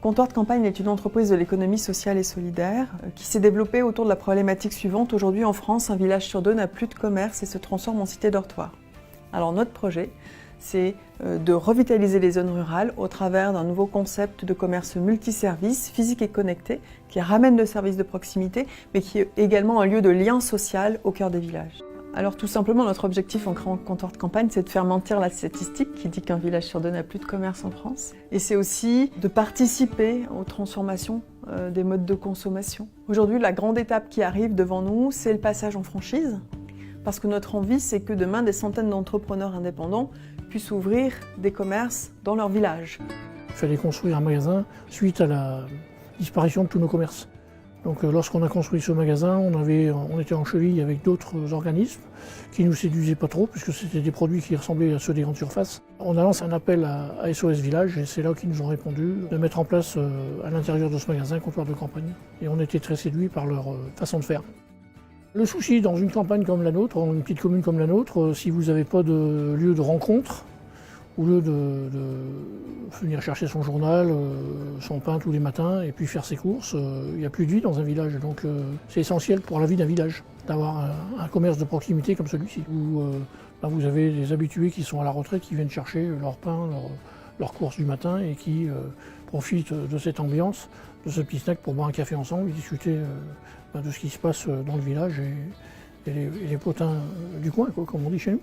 Comptoir de Campagne est une entreprise de l'économie sociale et solidaire qui s'est développée autour de la problématique suivante. Aujourd'hui en France, un village sur deux n'a plus de commerce et se transforme en cité dortoir. Alors notre projet, c'est de revitaliser les zones rurales au travers d'un nouveau concept de commerce multiservice, physique et connecté, qui ramène le service de proximité, mais qui est également un lieu de lien social au cœur des villages. Alors tout simplement, notre objectif en créant Comptoir de Campagne, c'est de faire mentir la statistique qui dit qu'un village sur deux n'a plus de commerce en France. Et c'est aussi de participer aux transformations des modes de consommation. Aujourd'hui, la grande étape qui arrive devant nous, c'est le passage en franchise. Parce que notre envie, c'est que demain, des centaines d'entrepreneurs indépendants puissent ouvrir des commerces dans leur village. Il fallait construire un magasin suite à la disparition de tous nos commerces. Donc lorsqu'on a construit ce magasin, on était en cheville avec d'autres organismes qui ne nous séduisaient pas trop puisque c'était des produits qui ressemblaient à ceux des grandes surfaces. On a lancé un appel à SOS Village et c'est là qu'ils nous ont répondu de mettre en place à l'intérieur de ce magasin Comptoir de Campagne. Et on était très séduits par leur façon de faire. Le souci dans une campagne comme la nôtre, dans une petite commune comme la nôtre, si vous n'avez pas de lieu de rencontre, au lieu de venir chercher son journal, son pain tous les matins et puis faire ses courses, il n'y a plus de vie dans un village. Donc c'est essentiel pour la vie d'un village d'avoir un commerce de proximité comme celui-ci, où vous avez des habitués qui sont à la retraite, qui viennent chercher leur pain, leurs courses du matin et qui profitent de cette ambiance, de ce petit snack pour boire un café ensemble et discuter de ce qui se passe dans le village et les potins du coin, comme on dit chez nous.